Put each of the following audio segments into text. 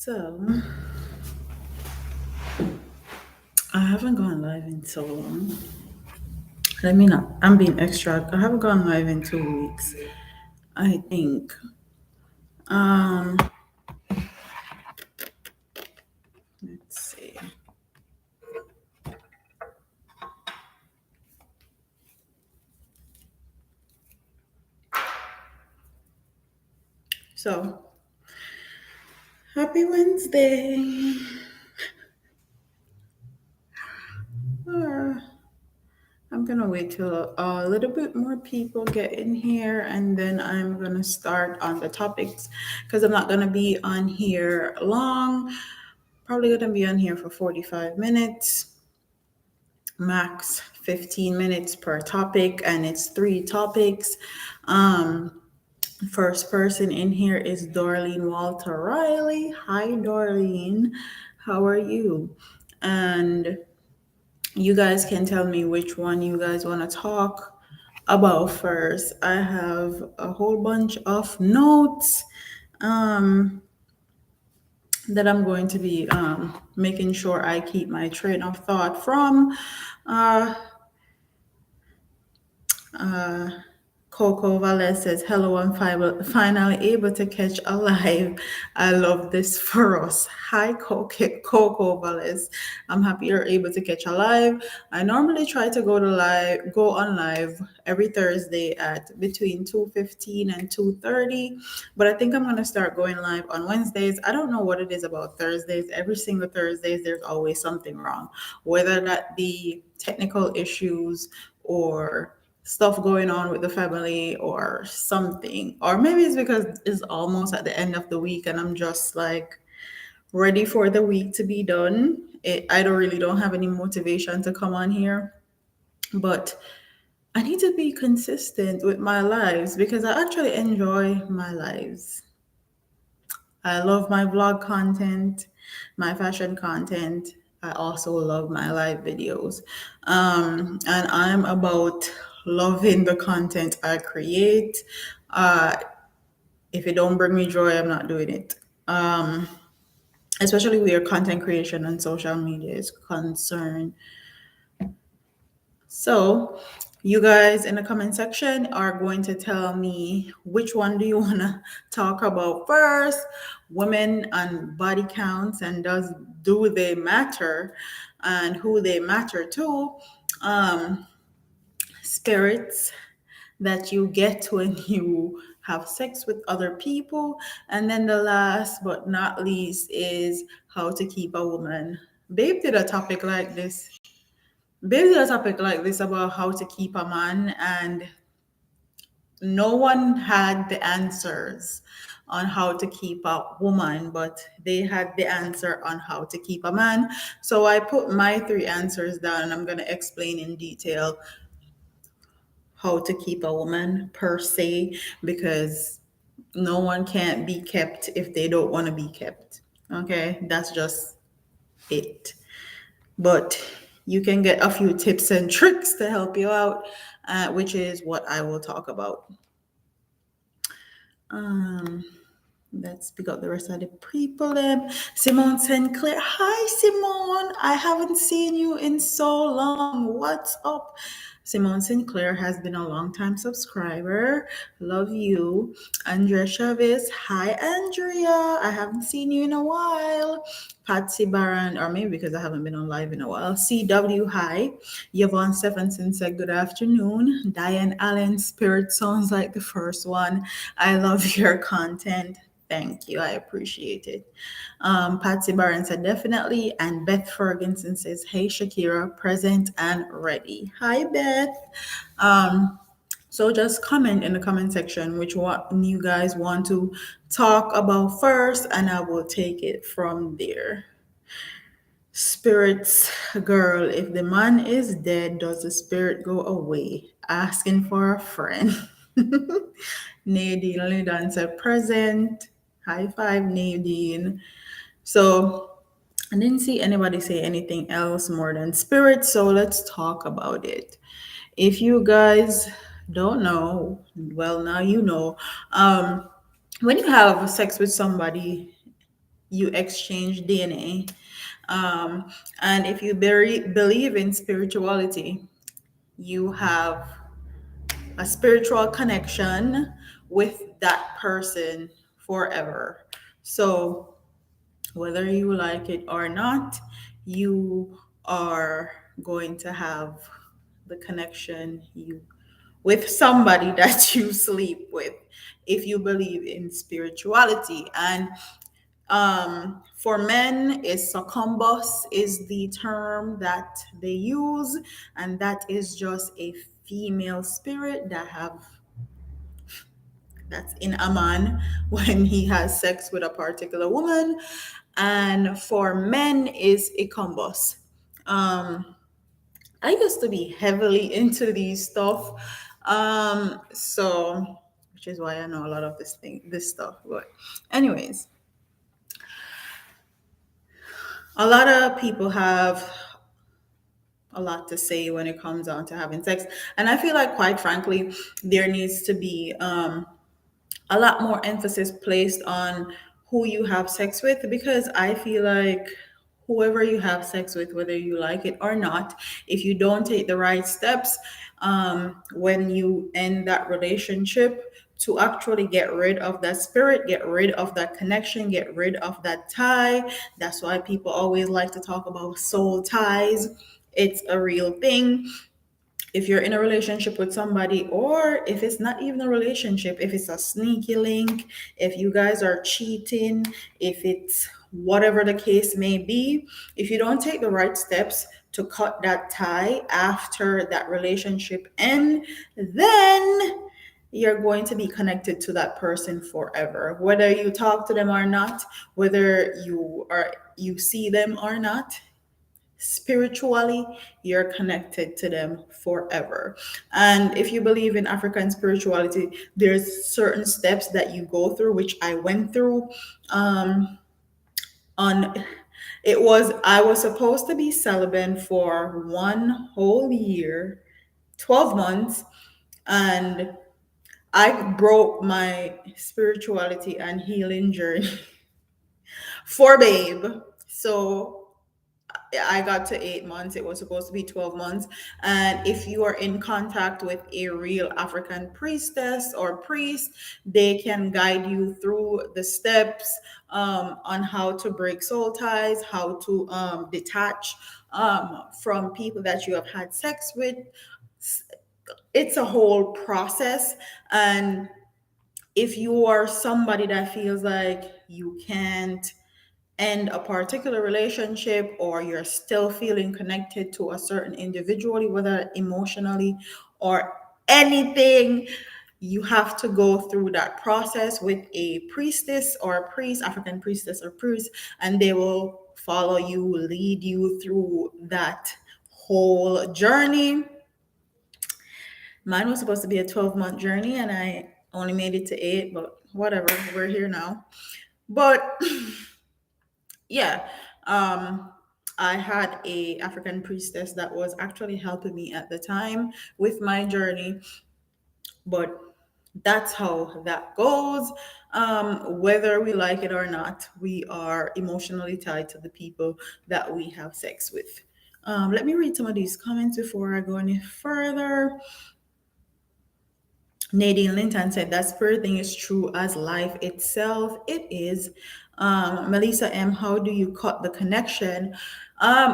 So, I haven't gone live in so long. Let me not, I'm being extra. I haven't gone live in 2 weeks, I think. Um, let's see. So, happy Wednesday. Uh, I'm gonna wait till a little bit more people get in here and then I'm gonna start on the topics because I'm not gonna be on here long. Probably gonna be on here for 45 minutes, max 15 minutes per topic, and it's three topics. Um, First person in here is Darlene Walter Riley. Hi, Darlene. How are you? And you guys can tell me which one you guys want to talk about first. I have a whole bunch of notes um, that I'm going to be making sure I keep my train of thought from. Uh, uh, Coco Valles says, hello, I'm finally able to catch a live. I love this for us. Hi, Coco Valles. I'm happy you're able to catch a live. I normally try to go on live every Thursday at between 2:15 and 2:30, but I think I'm going to start going live on Wednesdays. I don't know what it is about Thursdays. Every single Thursdays, there's always something wrong, whether that be technical issues or stuff going on with the family or something. Or maybe it's because it's almost at the end of the week and I'm just like ready for the week to be done. I don't have any motivation to come on here, but I need to be consistent with my lives because I actually enjoy my lives. I love my vlog content, my fashion content. I also love my live videos. And I'm about loving the content I create. Uh, if it don't bring me joy, I'm not doing it. Especially where content creation and social media is concerned. So, you guys in the comment section are going to tell me which one do you want to talk about first, women and body counts, and do they matter and who they matter to, um, spirits that you get when you have sex with other people, and then the last but not least is how to keep a woman. Babe did a topic like this Basically, a topic like this about how to keep a man, and no one had the answers on how to keep a woman, but they had the answer on how to keep a man. So I put my three answers down, and I'm going to explain in detail how to keep a woman per se, because no one can't be kept if they don't want to be kept. Okay, that's just it. But you can get a few tips and tricks to help you out, which is what I will talk about. Um, let's pick up the rest of the people. Simone Sinclair. Hi, Simone. I haven't seen you in so long. What's up? Simone Sinclair has been a long-time subscriber. Love you. Andrea Chavez. Hi, Andrea. I haven't seen you in a while. Patsy Baran, or maybe because I haven't been on live in a while. CW, hi. Yvonne Stephenson said good afternoon. Diane Allen, Spirit sounds like the first one. I love your content. Thank you. I appreciate it. Patsy Barron said definitely. And Beth Ferguson says, hey, Shakira, present and ready. Hi, Beth. So just comment in the comment section which one you guys want to talk about first, and I will take it from there. Spirits, girl, if the man is dead, does the spirit go away? Asking for a friend. Nadine Lidan said present. High five, Nadine. So I didn't see anybody say anything else more than spirit, so let's talk about it. If you guys don't know, well, now you know. When you have sex with somebody, you exchange DNA. Um, and if you believe in spirituality, you have a spiritual connection with that person forever. So, whether you like it or not, you are going to have the connection you with somebody that you sleep with if you believe in spirituality. And for men, is succumbus is the term that they use, and that is just a female spirit that's in a man when he has sex with a particular woman. And for men is icumbus. um I used to be heavily into these stuff. So which is why I know a lot of this stuff. But anyways, a lot of people have a lot to say when it comes down to having sex. And I feel like, quite frankly, there needs to be a lot more emphasis placed on who you have sex with, because I feel like whoever you have sex with, whether you like it or not, if you don't take the right steps when you end that relationship to actually get rid of that spirit, get rid of that connection, get rid of that tie. That's why people always like to talk about soul ties. It's a real thing. If you're in a relationship with somebody, or if it's not even a relationship, if it's a sneaky link, if you guys are cheating, if it's whatever the case may be, if you don't take the right steps to cut that tie after that relationship end, then you're going to be connected to that person forever, whether you talk to them or not, whether you see them or not. Spiritually, you're connected to them forever. And if you believe in African spirituality, there's certain steps that you go through, which I went through. On I was supposed to be celibate for 1 whole year, 12 months, and I broke my spirituality and healing journey for babe. So I got to 8 months. It was supposed to be 12 months. And if you are in contact with a real African priestess or priest, they can guide you through the steps on how to break soul ties, how to detach from people that you have had sex with. It's a whole process. And if you are somebody that feels like you can't end a particular relationship, or you're still feeling connected to a certain individual, whether emotionally or anything, you have to go through that process with a priestess or a priest, African priestess or priest, and they will follow you, lead you through that whole journey. Mine was supposed to be a 12-month journey, and I only made it to 8, but whatever, we're here now. But yeah, um I had a African priestess that was actually helping me at the time with my journey. But that's how that goes. Whether we like it or not, we are emotionally tied to the people that we have sex with. Let me read some of these comments before I go any further. Nadine Linton said that spirit thing is true as life itself. It is. Melissa M, how do you cut the connection?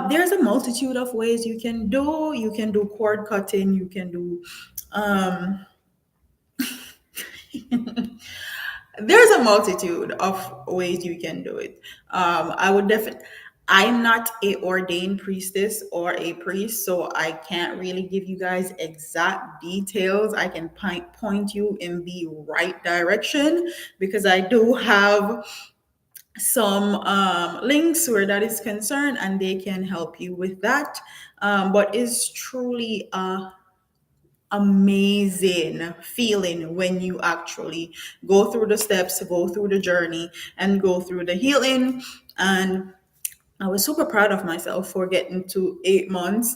There's a multitude of ways you can do. You can do cord cutting. You can do. Um, there's a multitude of ways you can do it. I would definitely. I'm not a ordained priestess or a priest, so I can't really give you guys exact details. I can point you in the right direction, because I do have some links where that is concerned, and they can help you with that. But it's truly amazing feeling when you actually go through the steps, go through the journey, and go through the healing. And I was super proud of myself for getting to 8 months,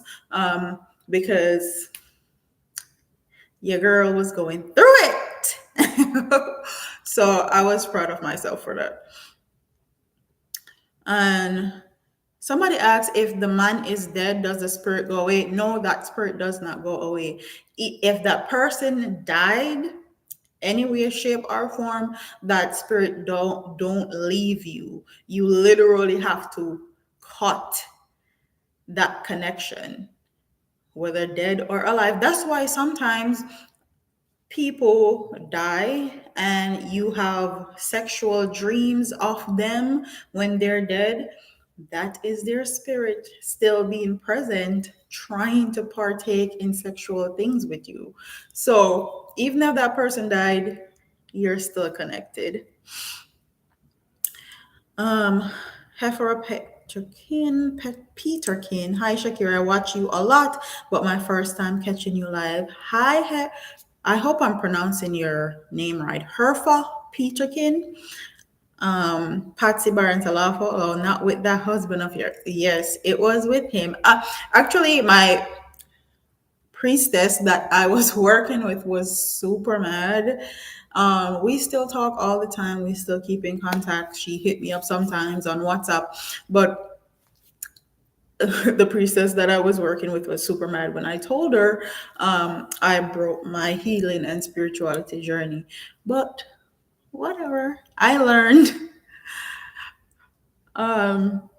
because your girl was going through it. So I was proud of myself for that. And somebody asks, if the man is dead, does the spirit go away? No, that spirit does not go away. If that person died, any way, shape, or form, that spirit don't leave you. You literally have to cut that connection, whether dead or alive. That's why sometimes people die and you have sexual dreams of them when they're dead. That is their spirit still being present, trying to partake in sexual things with you. So even if that person died, you're still connected. Um, Hefera Peterkin. Hi Shakira, I watch you a lot, but my first time catching you live. I hope I'm pronouncing your name right. Herfa Peterkin. Patsy Barantalafo. Oh, not with that husband of yours. Yes, it was with him. Actually, my priestess that I was working with was super mad. We still talk all the time. We still keep in contact. She hit me up sometimes on WhatsApp, but the priestess that I was working with was super mad when I told her I broke my healing and spirituality journey. But whatever, I learned. Um,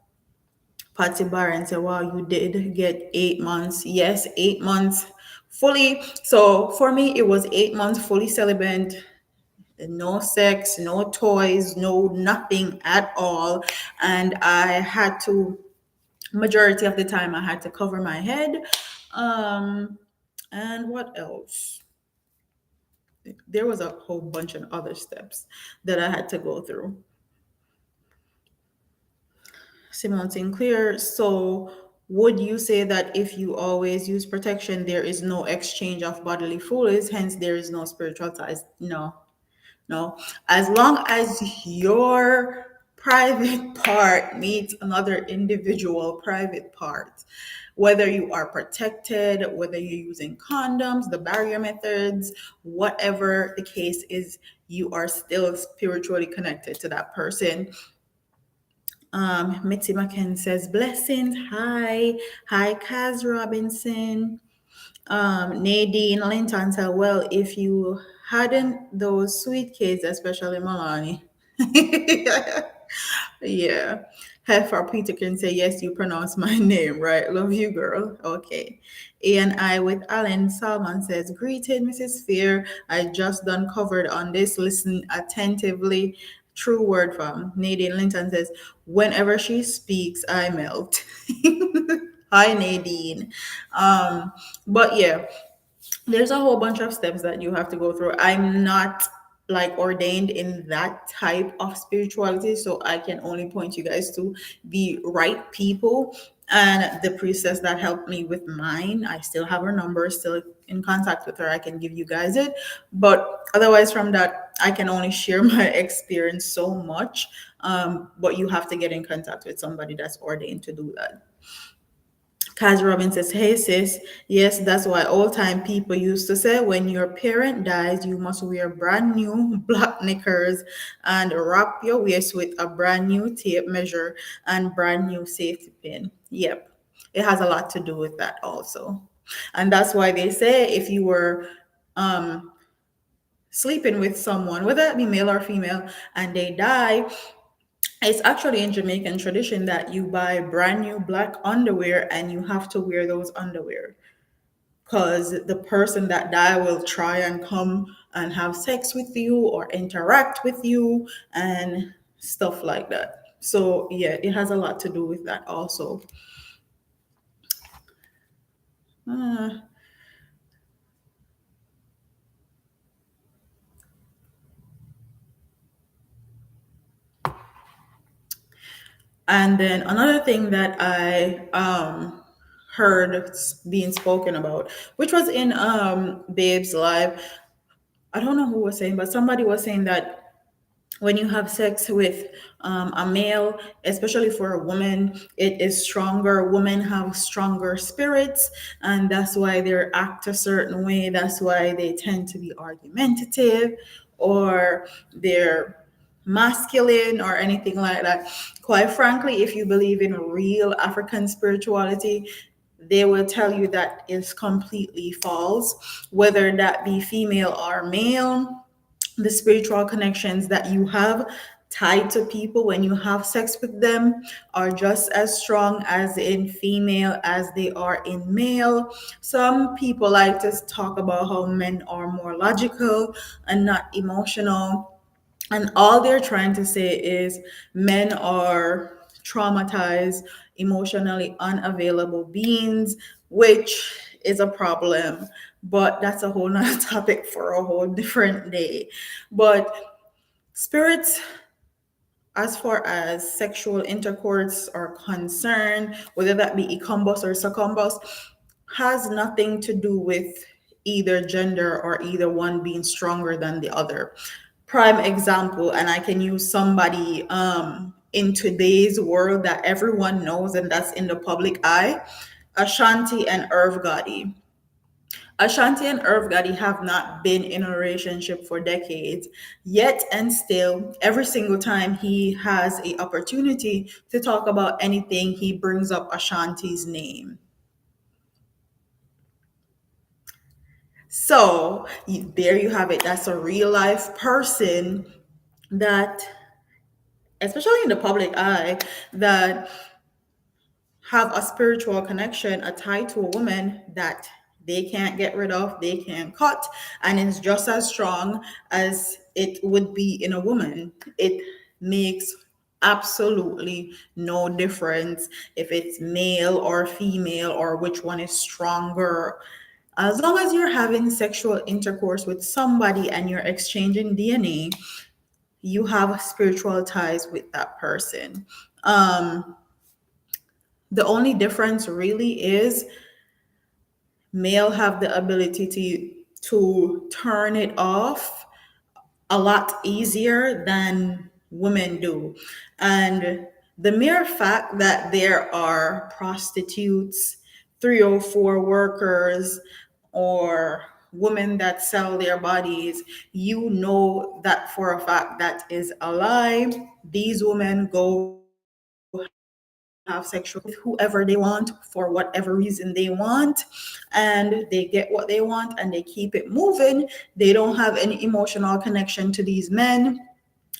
Patsy Barron said, wow, you did get 8 months. Yes, 8 months fully. So for me, it was 8 months fully celibate, no sex, no toys, no nothing at all. And I had to, majority of the time, I had to cover my head. Um, and what else? There was a whole bunch of other steps that I had to go through. Simone Sinclair. So, would you say that if you always use protection, there is no exchange of bodily fluids, hence there is no spiritual ties? No, no. As long as your private part meets another individual private part, whether you are protected, whether you're using condoms, the barrier methods, whatever the case is, you are still spiritually connected to that person. Mitzi McKen says, blessings. Hi. Hi, Kaz Robinson. Nadine Linton said, well, if you hadn't those sweet kids, especially Milani. Yeah. Heifer Peter can say, yes, you pronounce my name right. Love you, girl. Okay. ANI with Alan Salman says, greeted, Mrs. Fear. I just done covered on this. Listen attentively. True word from Nadine Linton says, whenever she speaks, I melt. Hi, Nadine. But yeah, there's a whole bunch of steps that you have to go through. I'm not like ordained in that type of spirituality, so I can only point you guys to the right people and the priestess that helped me with mine. I still have her number, still in contact with her. I can give you guys it, but otherwise from that, I can only share my experience so much. But you have to get in contact with somebody that's ordained to do that. Kaz Robin says, hey sis, yes, that's why old time people used to say when your parent dies, you must wear brand new black knickers and wrap your waist with a brand new tape measure and brand new safety pin. Yep, it has a lot to do with that also. And that's why they say if you were um, sleeping with someone, whether it be male or female, and they die, it's actually in Jamaican tradition that you buy brand new black underwear and you have to wear those underwear because the person that died will try and come and have sex with you or interact with you and stuff like that. So yeah, it has a lot to do with that also. Uh, and then another thing that I heard being spoken about, which was in Babe's live. I don't know who was saying, but somebody was saying that when you have sex with a male, especially for a woman, it is stronger. Women have stronger spirits, and that's why they act a certain way. That's why they tend to be argumentative, or they're masculine or anything like that. Quite frankly, if you believe in real African spirituality, they will tell you that is completely false, whether that be female or male. The spiritual connections that you have tied to people when you have sex with them are just as strong as in female as they are in male. Some people like to talk about how men are more logical and not emotional, and all they're trying to say is men are traumatized, emotionally unavailable beings, which is a problem. But that's a whole nother topic for a whole different day. But spirits, as far as sexual intercourse are concerned, whether that be ecombos or succumbus, has nothing to do with either gender or either one being stronger than the other. Prime example, and I can use somebody in today's world that everyone knows and that's in the public eye, Ashanti and Irv Gotti. Ashanti and Irv Gotti have not been in a relationship for decades, yet and still, every single time he has a opportunity to talk about anything, he brings up Ashanti's name. So there you have it. That's a real life person that, especially in the public eye, that have a spiritual connection, a tie to a woman that they can't get rid of, they can't cut, and it's just as strong as it would be in a woman. It makes absolutely no difference if it's male or female or which one is stronger. As long as you're having sexual intercourse with somebody and you're exchanging DNA, you have spiritual ties with that person. Um, the only difference really is male have the ability to turn it off a lot easier than women do. And the mere fact that there are prostitutes, 304 workers, or women that sell their bodies, you know that for a fact that is a lie. These women go have sexual intercourse with whoever they want for whatever reason they want, and they get what they want and they keep it moving. They don't have any emotional connection to these men,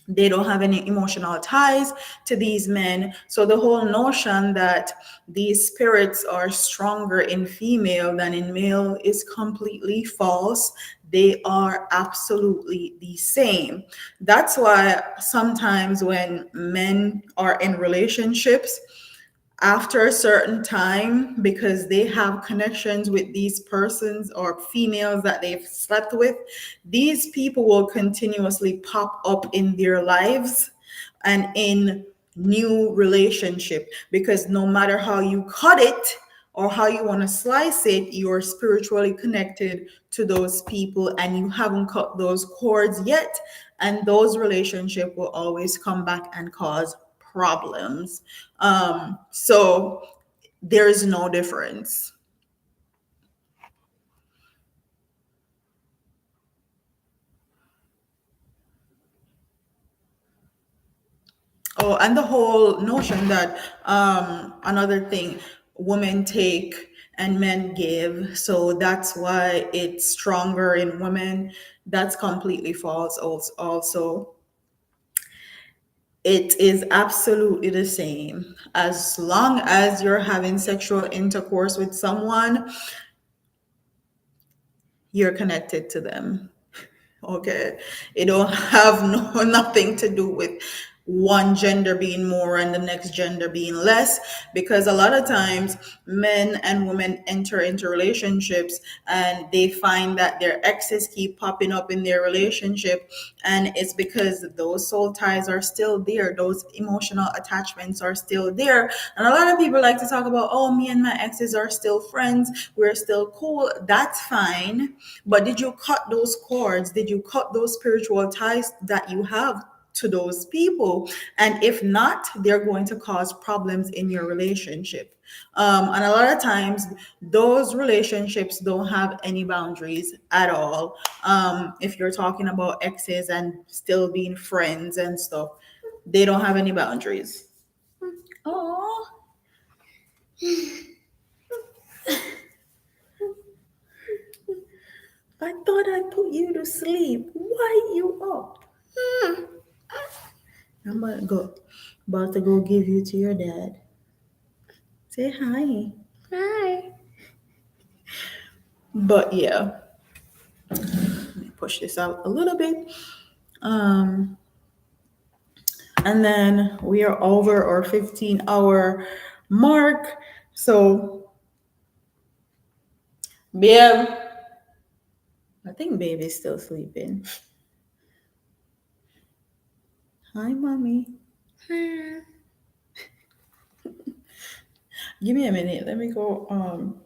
they don't have any emotional ties to these men. So the whole notion that these spirits are stronger in female than in male is completely false. They are absolutely the same. That's why sometimes when men are in relationships, after a certain time, because they have connections with these persons or females that they've slept with, these people will continuously pop up in their lives and in new relationship, because no matter how you cut it or how you want to slice it, you're spiritually connected to those people and you haven't cut those cords yet, and those relationships will always come back and cause problems. So there is no difference. Oh, and the whole notion that another thing, women take and men give, so that's why it's stronger in women. That's completely false. Also, it is absolutely the same. As long as you're having sexual intercourse with someone, you're connected to them. Okay, it don't have nothing to do with one gender being more and the next gender being less, because a lot of times men and women enter into relationships and they find that their exes keep popping up in their relationship, and it's because those soul ties are still there, those emotional attachments are still there. And a lot of people like to talk about, oh, me and my exes are still friends, we're still cool. That's fine, but did you cut those cords? Did you cut those spiritual ties that you have to those people. And if not, they're going to cause problems in your relationship. And a lot of times, those relationships don't have any boundaries at all. If you're talking about exes and still being friends and stuff, they don't have any boundaries. Oh, I thought I put you to sleep. Why you up? I'm about to go give you to your dad. Say hi. Hi. But yeah, let me push this out a little bit. Um, and then we are over our 15-hour mark. So, babe, I think baby's still sleeping. Hi, mommy. Hi. Give me a minute. Let me go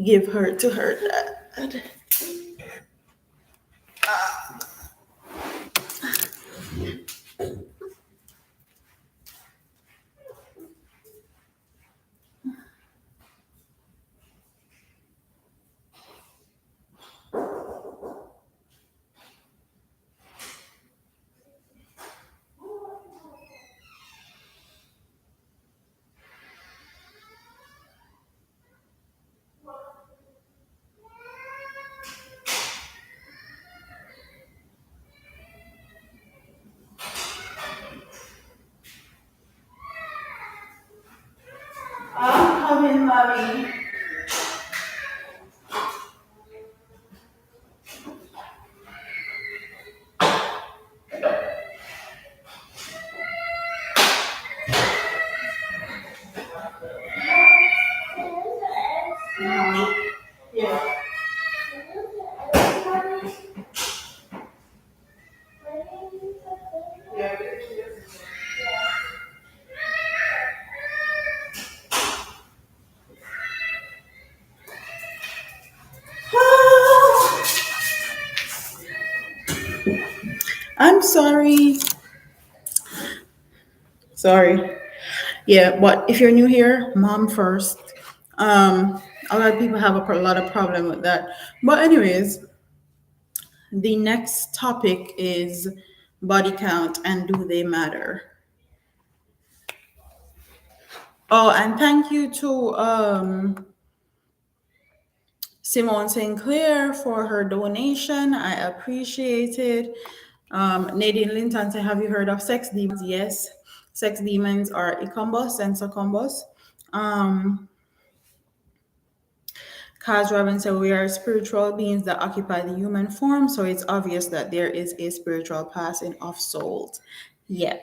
give her to her dad. I'm coming, mommy. Yeah. I'm sorry. Sorry. Yeah, but if you're new here, mom first. A lot of people have a lot of problem with that. But anyways, the next topic is body count and do they matter? Oh, and thank you to Simone Sinclair for her donation. I appreciate it. Nadine Linton said, have you heard of sex demons? Yes. Sex demons are incumbus and succumbus. Um, Kaz Robin said, we are spiritual beings that occupy the human form, so it's obvious that there is a spiritual passing of souls. Yeah.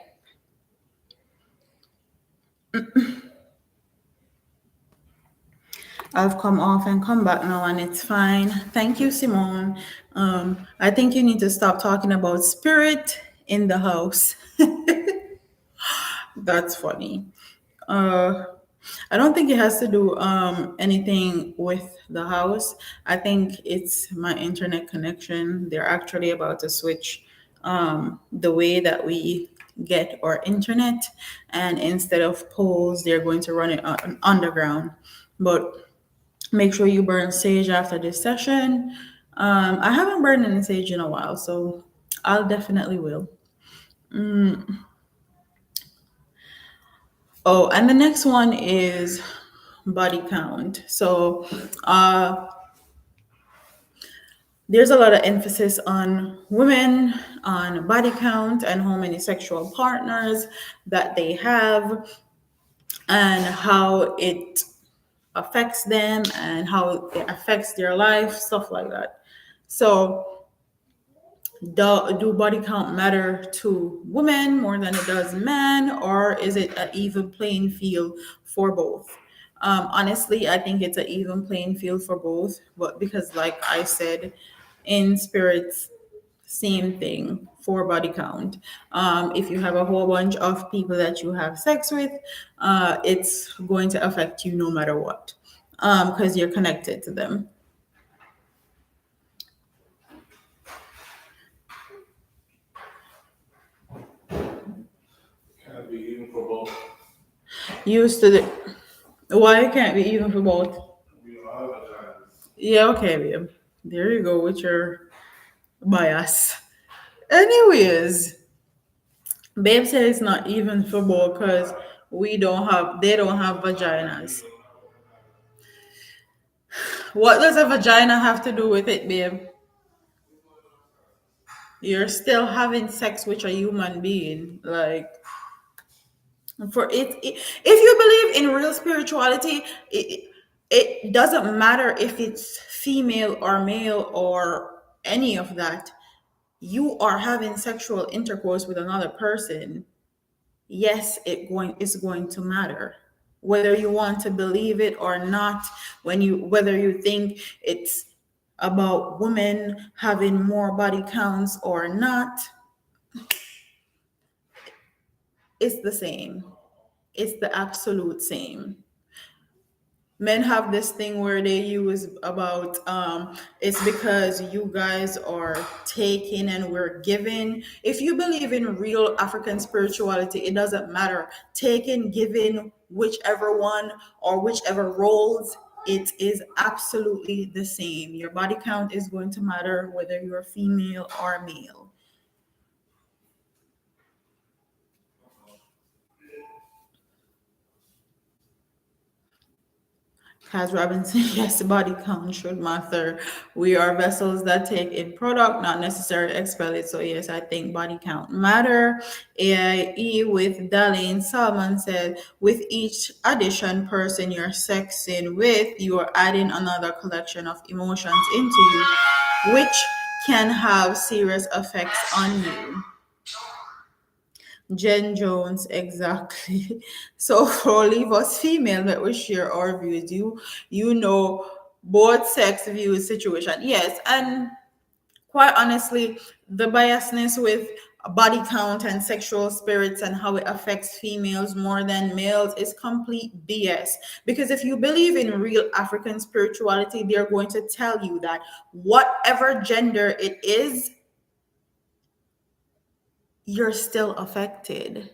I've come off and come back now, and it's fine. Thank you, Simone. I think you need to stop talking about spirit in the house. That's funny. Uh, I don't think it has to do anything with the house. I think it's my internet connection. They're actually about to switch the way that we get our internet, and instead of poles, they're going to run it underground. But make sure you burn sage after this session. I haven't burned any sage in a while, so I'll definitely will. Oh, and the next one is body count. So there's a lot of emphasis on women, on body count, and how many sexual partners that they have, and how it affects them, and how it affects their life, stuff like that. So do body count matter to women more than it does men, or is it an even playing field for both? Honestly, I think it's an even playing field for both, but because, like I said, in spirits, same thing for body count. If you have a whole bunch of people that you have sex with, it's going to affect you no matter what, because you're connected to them. Used to the. Why it can't be even for both? Yeah, okay, babe. There you go with your bias. Anyways, babe said it's not even for both because they don't have vaginas. What does a vagina have to do with it, babe? You're still having sex with a human being. Like, if you believe in real spirituality, it doesn't matter if it's female or male or any of that. You are having sexual intercourse with another person. Yes, it's going to matter whether you want to believe it or not. Whether you think it's about women having more body counts or not, it's the same. It's the absolute same. Men have this thing where they use about it's because you guys are taking and we're giving. If you believe in real African spirituality, it doesn't matter taking, giving, whichever one or whichever roles, it is absolutely the same. Your body count is going to matter whether you're female or male. Kaz Robinson, yes, body count should matter. We are vessels that take in product, not necessarily expel it. So yes, I think body count matter. AIE with Darlene Salman said, with each addition person you're sexing with, you are adding another collection of emotions into you, which can have serious effects on you. Jen Jones, exactly. So for leave us female that we share our views. You know both sex views situation. Yes, and quite honestly, the biasness with body count and sexual spirits and how it affects females more than males is complete BS. Because if you believe in real African spirituality, they're going to tell you that whatever gender it is, you're still affected.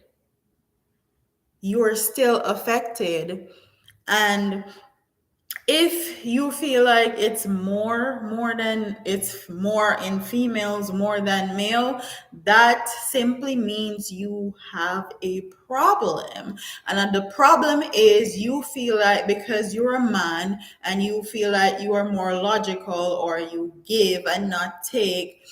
You're still affected. And if you feel like it's more in females more than male, that simply means you have a problem. And then the problem is you feel like because you're a man and you feel like you are more logical or you give and not take,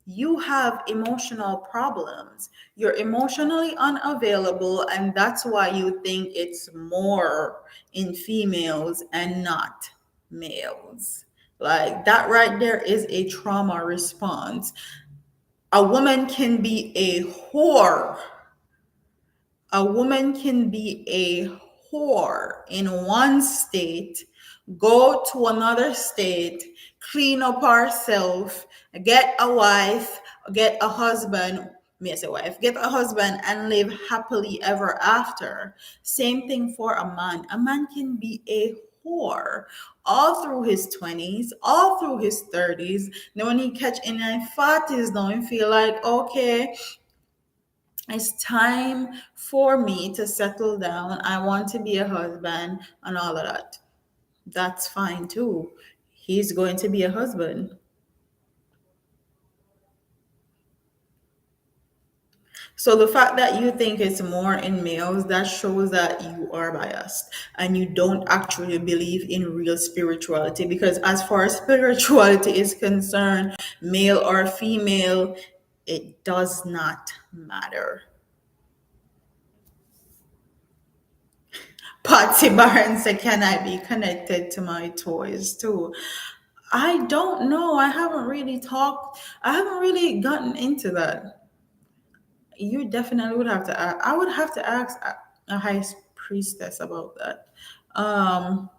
you have emotional problems. You're emotionally unavailable, and that's why you think it's more in females and not males. Like that right there is a trauma response. A woman can be a whore, a woman can be a whore in one state, go to another state, clean up herself, get a wife, get a husband, me as a wife, get a husband and live happily ever after. Same thing for a man. A man can be a whore all through his 20s, all through his 30s. Then when he catch in his 40s, don't feel like, okay, it's time for me to settle down. I want to be a husband and all of that. That's fine too. He's going to be a husband. So the fact that you think it's more in males, that shows that you are biased and you don't actually believe in real spirituality. Because as far as spirituality is concerned, male or female, it does not matter. Patsy Barron said, can I be connected to my toys too? I don't know. I haven't really gotten into that. You definitely would have to ask. I would have to ask a high priestess about that. Um,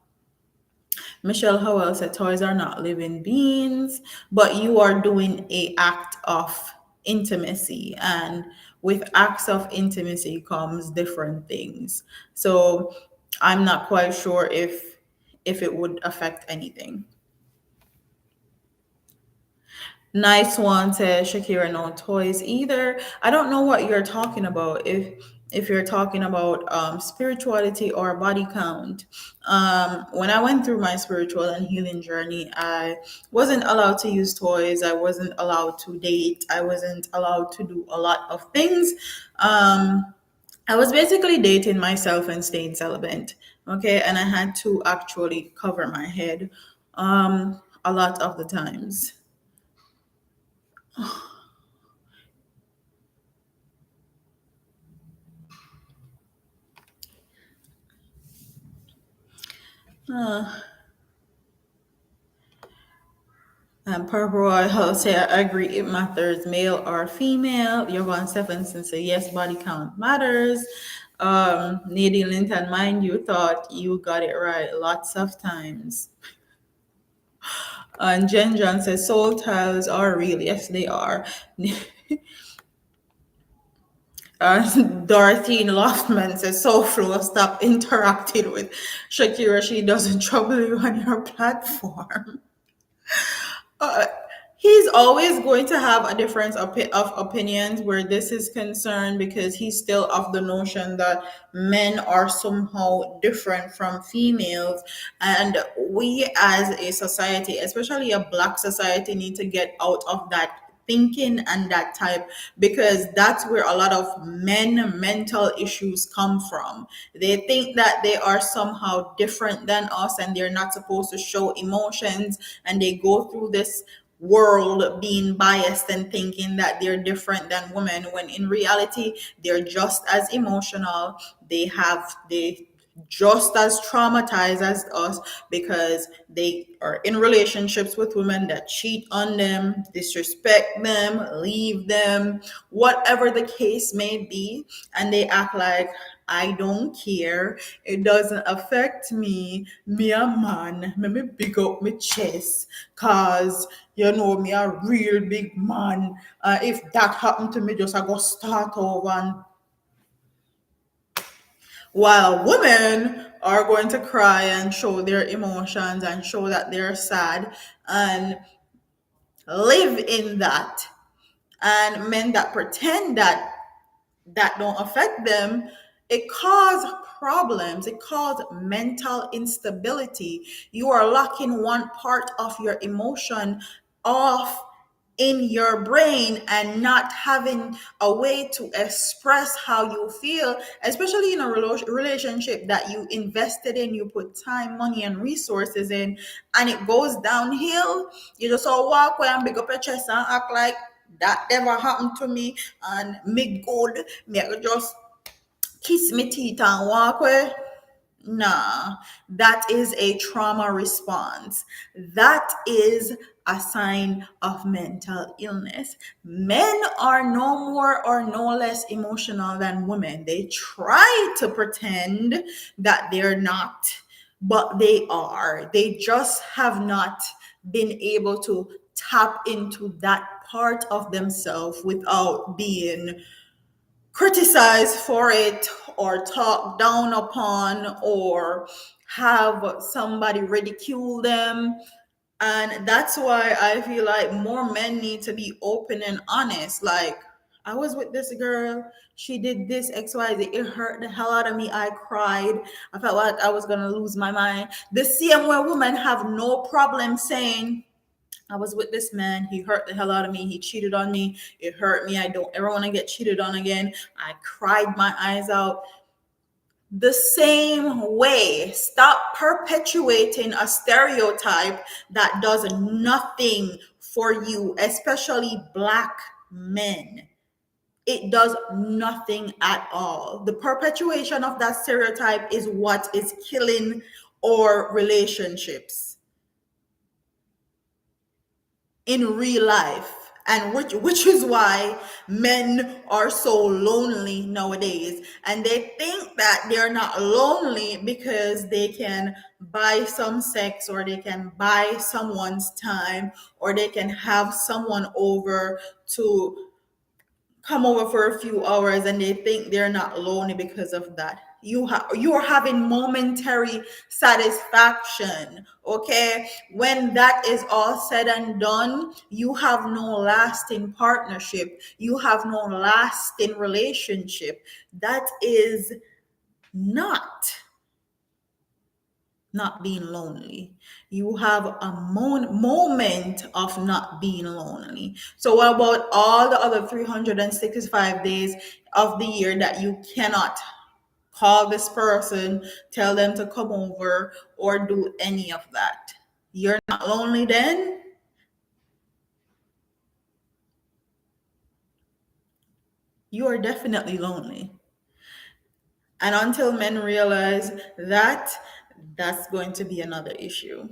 Michelle Howell said toys are not living beings, but you are doing a act of intimacy, and with acts of intimacy comes different things. So I'm not quite sure if it would affect anything. Nice one says Shakira, no toys either. I don't know what you're talking about. if you're talking about spirituality or body count. When I went through my spiritual and healing journey, I wasn't allowed to use toys. I wasn't allowed to date. I wasn't allowed to do a lot of things. I was basically dating myself and staying celibate. Okay, and I had to actually cover my head a lot of the times. Purple Roy House say I agree it matters male or female. Yvonne Stephenson say yes, body count matters. Nadine Linton, mind you thought you got it right lots of times. And Jen John says soul tiles are real. Yes, they are. Dorothy Loftman says soul flow stop interacting with Shakira. She doesn't trouble you on your platform. uh, he's always going to have a difference of opinions where this is concerned because he's still of the notion that men are somehow different from females, and we as a society, especially a black society, need to get out of that thinking and that type, because that's where a lot of men mental issues come from. They think that they are somehow different than us and they're not supposed to show emotions, and they go through this world being biased and thinking that they're different than women, when in reality they're just as emotional. They just as traumatized as us, because they are in relationships with women that cheat on them, disrespect them, leave them, whatever the case may be, and they act like I don't care. It doesn't affect me. Me a man. Me big up my chest. Cause me a real big man. If that happened to me, just I go start over. And while women are going to cry and show their emotions and show that they're sad and live in that, and men that pretend that that don't affect them, it cause problems. It cause mental instability. You are locking one part of your emotion off in your brain and not having a way to express how you feel, especially in a relationship that you invested in, you put time, money, and resources in, and it goes downhill. You just all walk away and big up your chest and act like that never happened to me, and me good, me I could just kiss me teeth and walk away. Nah, that is a trauma response. That is a sign of mental illness. Men are no more or no less emotional than women. They try to pretend that they're not, but they are. They just have not been able to tap into that part of themselves without being criticized for it or talked down upon or have somebody ridicule them. And that's why I feel like more men need to be open and honest. Like, I was with this girl, she did this XYZ, it hurt the hell out of me, I cried, I felt like I was gonna lose my mind. The same way women have no problem saying, I was with this man. He hurt the hell out of me. He cheated on me. It hurt me. I don't ever want to get cheated on again. I cried my eyes out. The same way, stop perpetuating a stereotype that does nothing for you, especially Black men. It does nothing at all. The perpetuation of that stereotype is what is killing our relationships in real life, and which is why men are so lonely nowadays, and they think that they're not lonely because they can buy some sex, or they can buy someone's time, or they can have someone over to come over for a few hours, and they think they're not lonely because of that. you are having momentary satisfaction. Okay, when that is all said and done, you have no lasting partnership, you have no lasting relationship. That is not not being lonely. You have a moment of not being lonely. So, what about all the other 365 days of the year that you cannot call this person, tell them to come over, or do any of that? You're not lonely then? You are definitely lonely. And until men realize that, that's going to be another issue.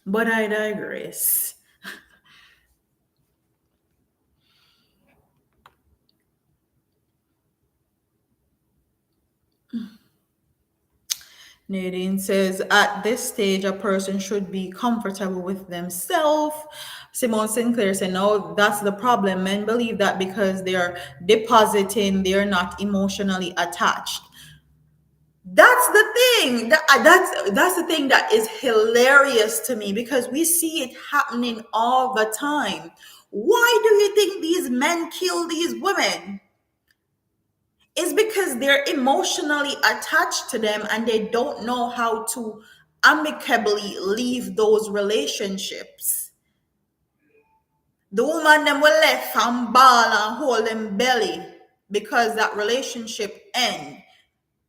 But I digress. Nadine says, at this stage, a person should be comfortable with themselves. Simone Sinclair said, no, that's the problem. Men believe that because they're depositing, they're not emotionally attached. That's the thing. That's the thing that is hilarious to me, because we see it happening all the time. Why do you think these men kill these women? Is because they're emotionally attached to them and they don't know how to amicably leave those relationships. The woman them will left and ball and hold them belly because that relationship end.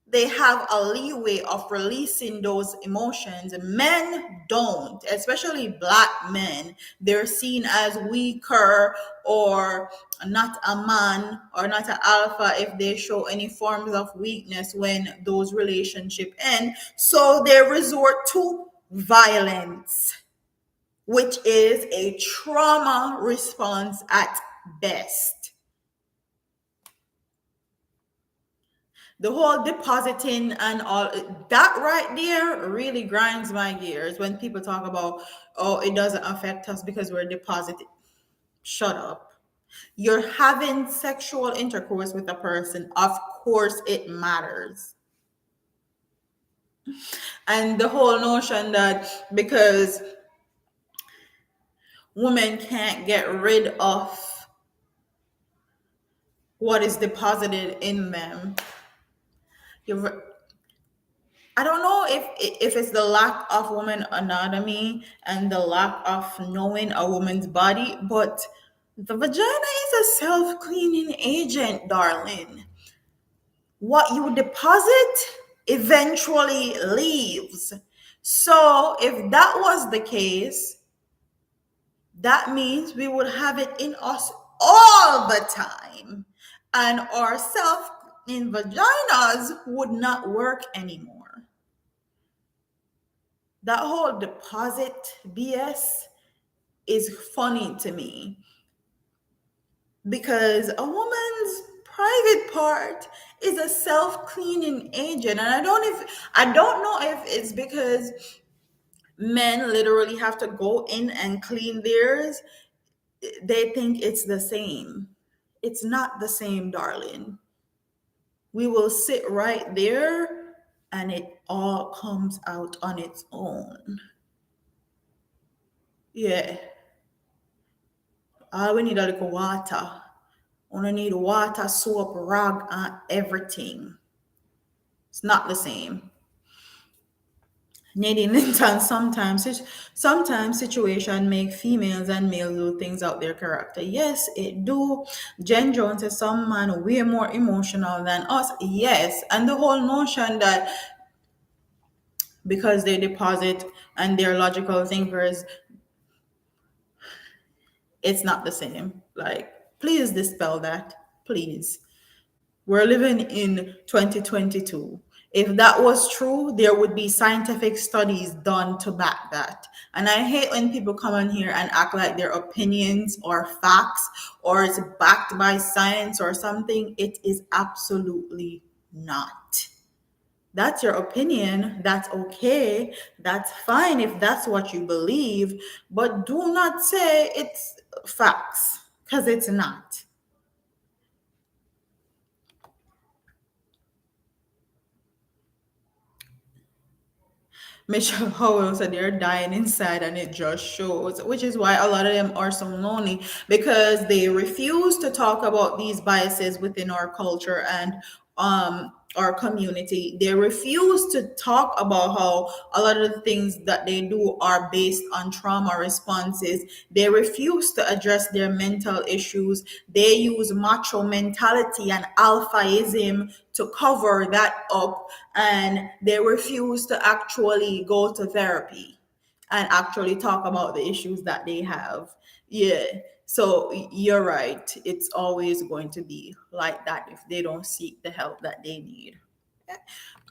They have a leeway of releasing those emotions. Men don't, especially black men. They're seen as weaker or not a man or not an alpha if they show any forms of weakness when those relationships end. So they resort to violence, which is a trauma response at best. The whole depositing and all that right there really grinds my gears when people talk about, oh, it doesn't affect us because we're depositing. Shut up. You're having sexual intercourse with a person, of course it matters. And the whole notion that because women can't get rid of what is deposited in them, you're I don't know if it's the lack of woman anatomy and the lack of knowing a woman's body, but the vagina is a self-cleaning agent, darling. What you deposit eventually leaves. So if that was the case, that means we would have it in us all the time, and our self-cleaning vaginas would not work anymore. That whole deposit BS is funny to me, because a woman's private part is a self-cleaning agent. And I don't know if it's because men literally have to go in and clean theirs. They think it's the same. It's not the same, darling. We will sit right there and it all comes out on its own. Yeah. All we need a little water. Only need water, soap, rag, and everything. It's not the same. Nadine Linton, sometimes situation make females and males do things out their character. Yes, it do. Jen Jones says some man way more emotional than us. Yes. And the whole notion that because they deposit and they're logical thinkers, it's not the same. Like, please dispel that. Please. We're living in 2022. If that was true, there would be scientific studies done to back that. And I hate when people come in here and act like their opinions or facts or it's backed by science or something. It is absolutely not. That's your opinion. That's okay. That's fine if that's what you believe. But do not say it's facts, because it's not. Michelle Howell said they're dying inside and it just shows, which is why a lot of them are so lonely because they refuse to talk about these biases within our culture and our community. They refuse to talk about how a lot of the things that they do are based on trauma responses. They refuse to address their mental issues. They use macho mentality and alphaism to cover that up, and they refuse to actually go to therapy and actually talk about the issues that they have. Yeah. So you're right. It's always going to be like that if they don't seek the help that they need.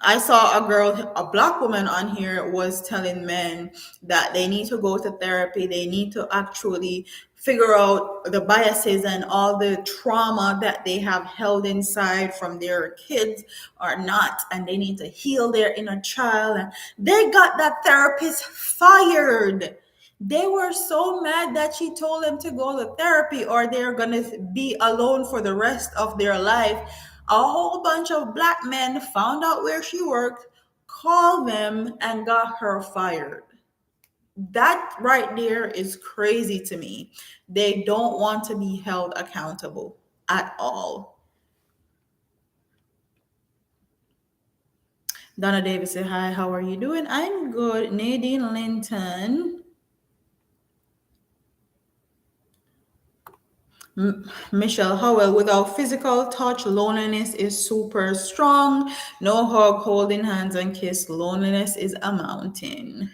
I saw a girl, a black woman on here was telling men that they need to go to therapy. They need to actually figure out the biases and all the trauma that they have held inside from their kids or not. And they need to heal their inner child. And they got that therapist fired. They were so mad that she told them to go to therapy or they're going to be alone for the rest of their life. A whole bunch of black men found out where she worked, called them, and got her fired. That right there is crazy to me. They don't want to be held accountable at all. Donna Davis said, "Hi, how are you doing?" I'm good. Nadine Linton. Michelle Howell, without physical touch, loneliness is super strong. No hug, holding hands, and kiss. Loneliness is a mountain.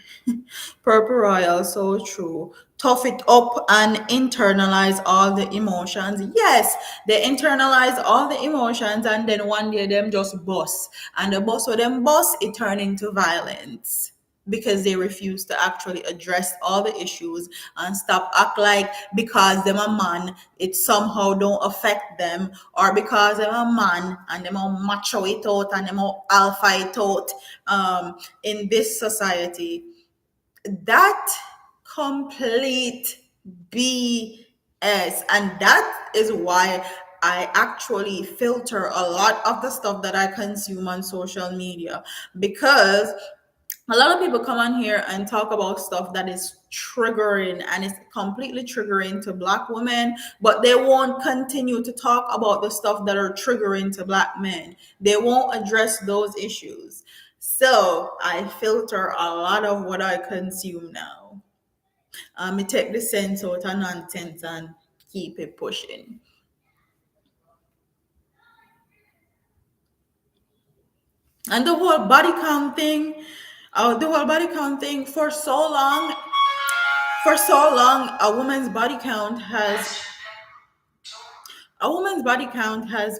Purple Royal, so true. Tough it up and internalize all the emotions. Yes, they internalize all the emotions, and then one day them just bust. And the bust with them bust, it turn into violence because they refuse to actually address all the issues and stop act like because them a man it somehow don't affect them, or because them a man and them a macho it out and them a alpha it out in this society. That complete BS. And that is why I actually filter a lot of the stuff that I consume on social media, because a lot of people come on here and talk about stuff that is triggering and it's completely triggering to black women, but they won't continue to talk about the stuff that are triggering to black men. They won't address those issues. So I filter a lot of what I consume now. I take the sense out of nonsense and keep it pushing. And the whole body count thing for so long, a woman's body count has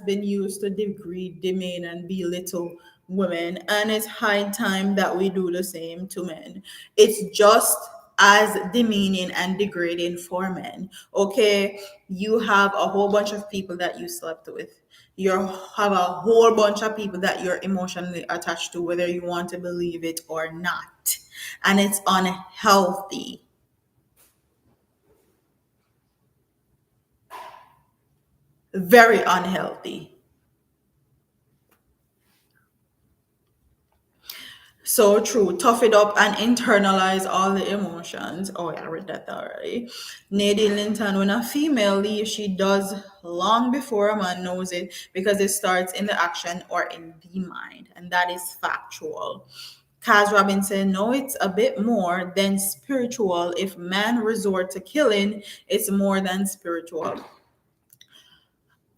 been used to degrade, demean, and belittle women, and it's high time that we do the same to men. It's just as demeaning and degrading for men. Okay, you have a whole bunch of people that you slept with. You have a whole bunch of people that you're emotionally attached to, whether you want to believe it or not, and it's unhealthy. Very unhealthy. So true. Tough it up and internalize all the emotions. Oh, yeah, I read that already. Nadine Linton, when a female leaves, she does long before a man knows it because it starts in the action or in the mind. And that is factual. Kaz Robinson, no, it's a bit more than spiritual. If man resort to killing, it's more than spiritual.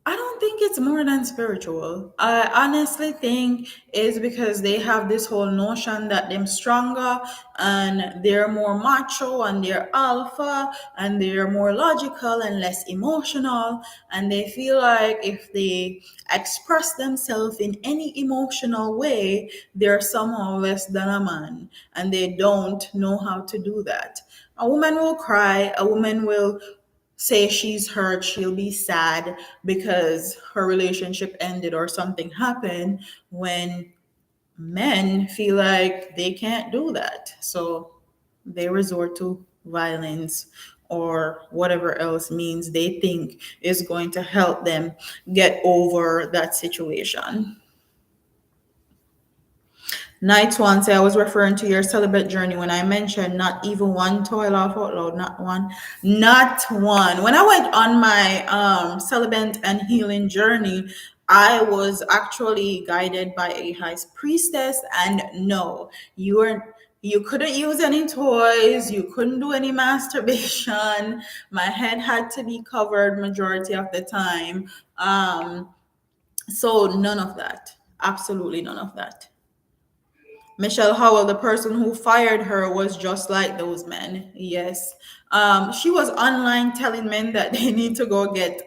I don't think it's more than spiritual. I honestly think it's because they have this whole notion that they're stronger and they're more macho and they're alpha and they're more logical and less emotional. And they feel like if they express themselves in any emotional way, they're somehow less than a man. And they don't know how to do that. A woman will cry, a woman will say she's hurt, she'll be sad because her relationship ended or something happened, when men feel like they can't do that. So they resort to violence or whatever else means they think is going to help them get over that situation. Night one, say I was referring to your celibate journey when I mentioned not even one toy laugh out loud, not one, not one. When I went on my celibate and healing journey, I was actually guided by a high priestess, and no, you couldn't use any toys, you couldn't do any masturbation. My head had to be covered majority of the time. So none of that. Absolutely none of that. Michelle Howell, the person who fired her, was just like those men. Yes. She was online telling men that they need to go get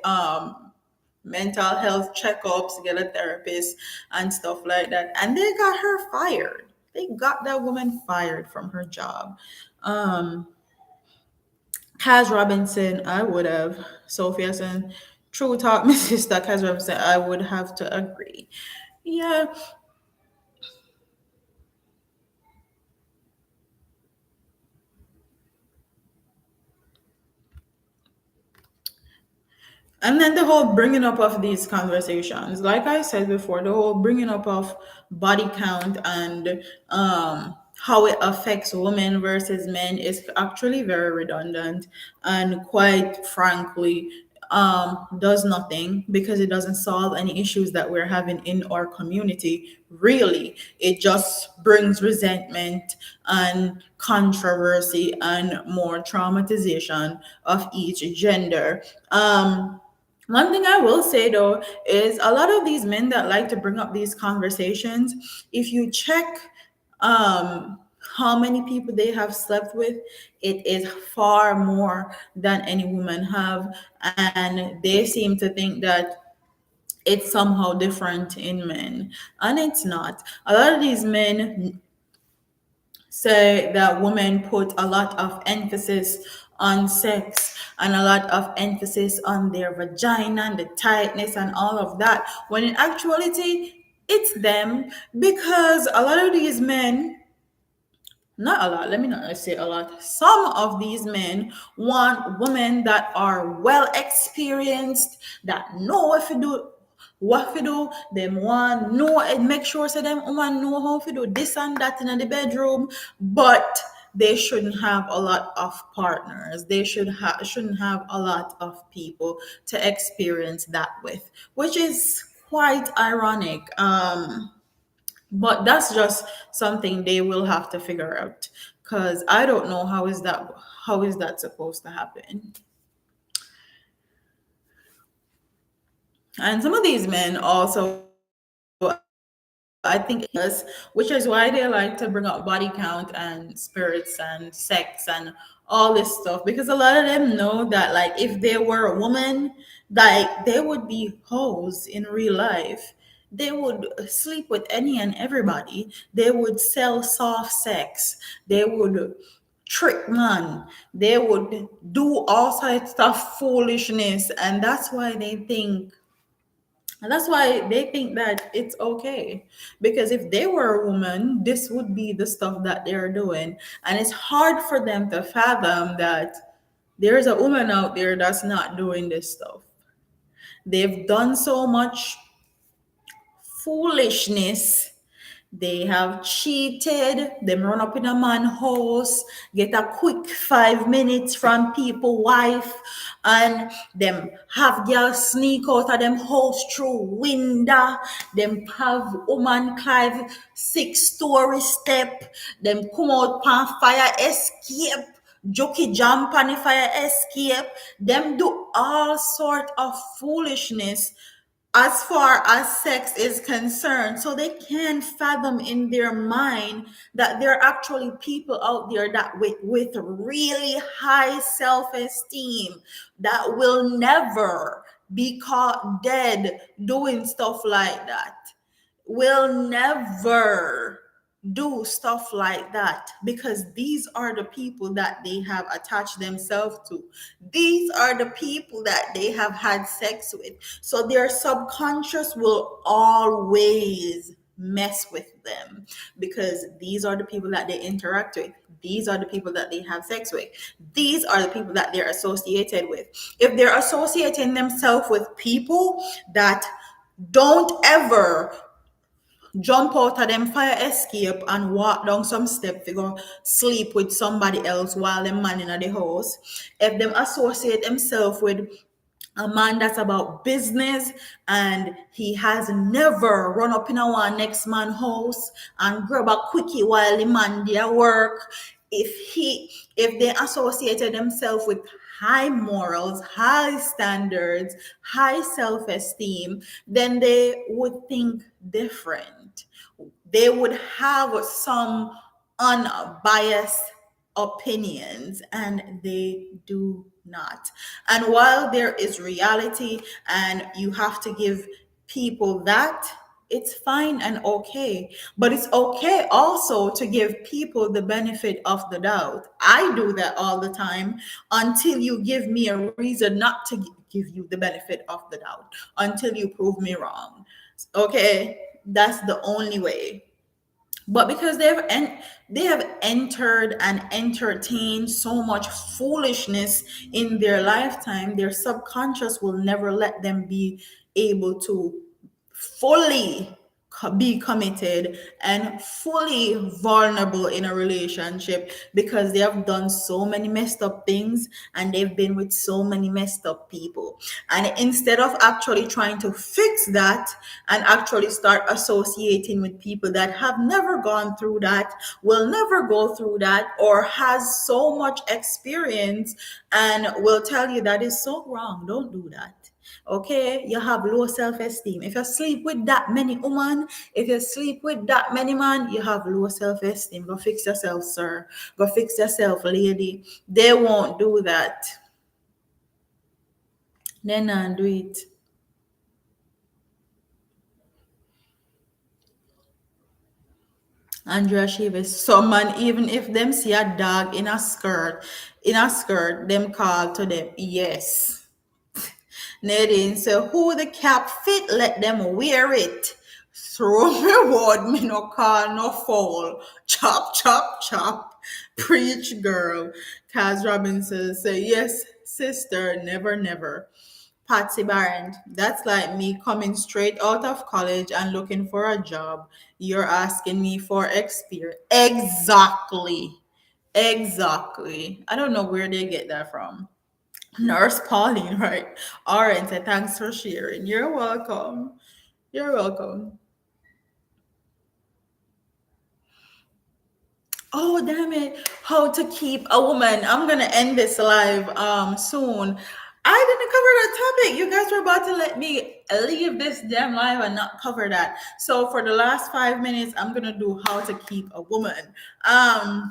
mental health checkups, get a therapist, and stuff like that. And they got her fired. They got that woman fired from her job. Um, Kaz Robinson, I would have. Sophia said, true talk, my sister Kaz Robinson, I would have to agree. Yeah, and then the whole bringing up of these conversations, like I said before, the whole bringing up of body count and how it affects women versus men is actually very redundant, and quite frankly does nothing because it doesn't solve any issues that we're having in our community. Really, it just brings resentment and controversy and more traumatization of each gender. One thing I will say though is a lot of these men that like to bring up these conversations, if you check how many people they have slept with, it is far more than any woman have, and they seem to think that it's somehow different in men, and it's not. A lot of these men say that women put a lot of emphasis on sex and a lot of emphasis on their vagina and the tightness and all of that, when in actuality it's them, because a lot of these men, not a lot, let me not say a lot, some of these men want women that are well experienced, that know what to do, them want know and make sure so them woman know how to do this and that in the bedroom, but they shouldn't have a lot of partners. They shouldn't have a lot of people to experience that with, which is quite ironic. But that's just something they will have to figure out, because I don't know how is that supposed to happen. And some of these men also, I think, yes, which is why they like to bring up body count and spirits and sex and all this stuff, because a lot of them know that, like, if they were a woman, like, they would be hoes in real life. They would sleep with any and everybody. They would sell soft sex. They would trick man. They would do all sorts of foolishness, and that's why they think that it's okay. Because if they were a woman, this would be the stuff that they're doing. And it's hard for them to fathom that there's a woman out there that's not doing this stuff. They've done so much foolishness. They have cheated, them run up in a man house, get a quick 5 minutes from people wife, and them have girls sneak out of them house through window, them have woman climb 6 story step, them come out pan fire escape, jokey jump on the fire escape, them do all sort of foolishness as far as sex is concerned. So they can't fathom in their mind that there are actually people out there that with really high self-esteem that will never be caught dead doing stuff like that, will never do stuff like that, because these are the people that they have attached themselves to. These are the people that they have had sex with. So their subconscious will always mess with them, because these are the people that they interact with. These are the people that they have sex with. These are the people that they're associated with. If they're associating themselves with people that don't ever jump out of them fire escape and walk down some step to go sleep with somebody else while them man in the house. If them associate themselves with a man that's about business and he has never run up in our next man house and grab a quickie while the man there work, if they associated themselves with high morals, high standards, high self-esteem, then they would think different. They would have some unbiased opinions, and they do not. And while there is reality and you have to give people that, it's fine and okay. But it's okay also to give people the benefit of the doubt. I do that all the time until you give me a reason not to give you the benefit of the doubt, until you prove me wrong. Okay? That's the only way. But because they have entered and entertained so much foolishness in their lifetime, their subconscious will never let them be able to fully be committed and fully vulnerable in a relationship, because they have done so many messed up things and they've been with so many messed up people. And instead of actually trying to fix that and actually start associating with people that have never gone through that, will never go through that, or has so much experience and will tell you that is so wrong, don't do that. Okay, you have low self-esteem. If you sleep with that many women, if you sleep with that many man, you have low self-esteem. Go fix yourself, sir. Go fix yourself, lady. They won't do that. They not do it. Andrea Sheavis. Some man, even if them see a dog in a skirt, them call to them. Yes. Nadine said, who the cap fit, let them wear it. Throw me word, me no call, no foul. Chop, chop, chop. Preach, girl. Kaz Robinson say, yes, sister, never, never. Patsy Barron, that's like me coming straight out of college and looking for a job. You're asking me for experience. Exactly. Exactly. I don't know where they get that from. Nurse Pauline, right? All right, so thanks for sharing. You're welcome. You're welcome. Oh, damn it. How to keep a woman. I'm gonna end this live soon. I didn't cover that topic. You guys were about to let me leave this damn live and not cover that. So for the last 5 minutes, I'm gonna do how to keep a woman. A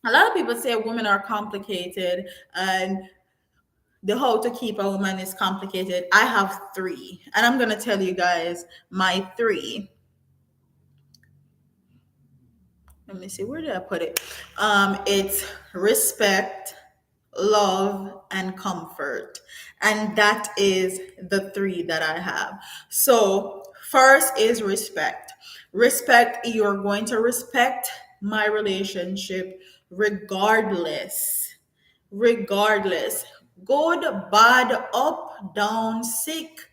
lot of people say women are complicated and the how to keep a woman is complicated. I have three, and I'm gonna tell you guys my three. Let me see, where did I put it? It's respect, love, and comfort, and that is the three that I have. So first is respect. Respect. You're going to respect my relationship regardless. Regardless, good, bad, up, down, sick,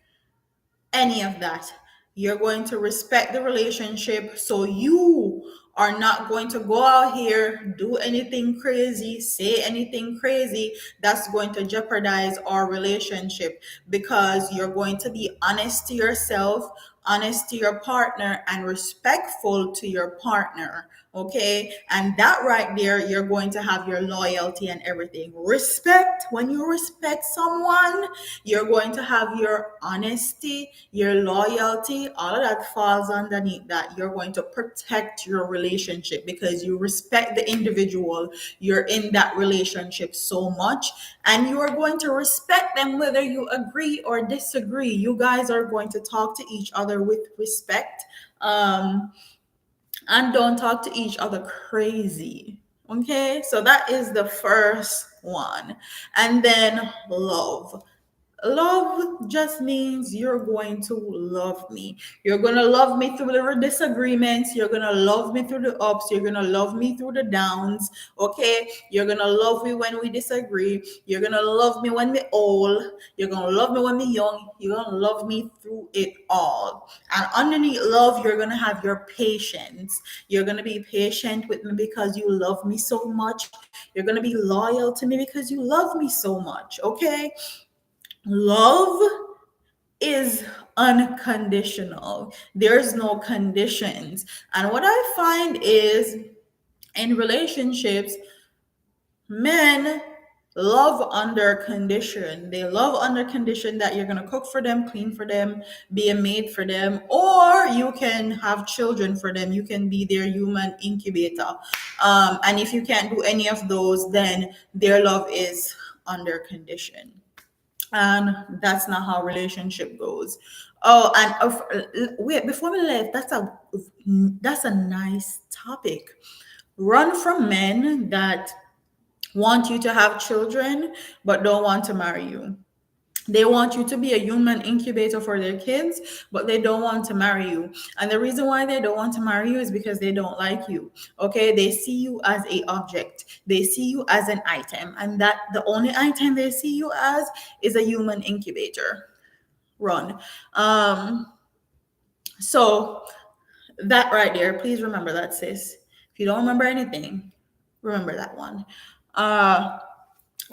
any of that. You're going to respect the relationship. So you are not going to go out here, do anything crazy, say anything crazy that's going to jeopardize our relationship, because you're going to be honest to yourself, honest to your partner, and respectful to your partner. Okay, and that right there, you're going to have your loyalty and everything. Respect. When you respect someone, you're going to have your honesty, your loyalty, all of that falls underneath that. You're going to protect your relationship because you respect the individual you're in that relationship so much, and you are going to respect them whether you agree or disagree. You guys are going to talk to each other with respect. And don't talk to each other crazy. Okay, so that is the first one. And then love. Love just means you're going to love me. You're going to love me through the disagreements. You're going to love me through the ups. You're going to love me through the downs. Okay. You're going to love me when we disagree. You're going to love me when we're old. You're going to love me when we're young. You're going to love me through it all. And underneath love, you're going to have your patience. You're going to be patient with me because you love me so much. You're going to be loyal to me because you love me so much. Okay. Love is unconditional. There's no conditions. And what I find is in relationships, men love under condition. They love under condition that you're going to cook for them, clean for them, be a maid for them, or you can have children for them. You can be their human incubator. And if you can't do any of those, then their love is under condition, and that's not how relationship goes. Oh, and wait, before we leave, that's a nice topic. Run from men that want you to have children but don't want to marry you. They want you to be a human incubator for their kids, but they don't want to marry you. And the reason why they don't want to marry you is because they don't like you. Okay, they see you as a object. They see you as an item, and that the only item they see you as is a human incubator. Run. So that right there, please remember that, sis. If you don't remember anything, remember that one. Uh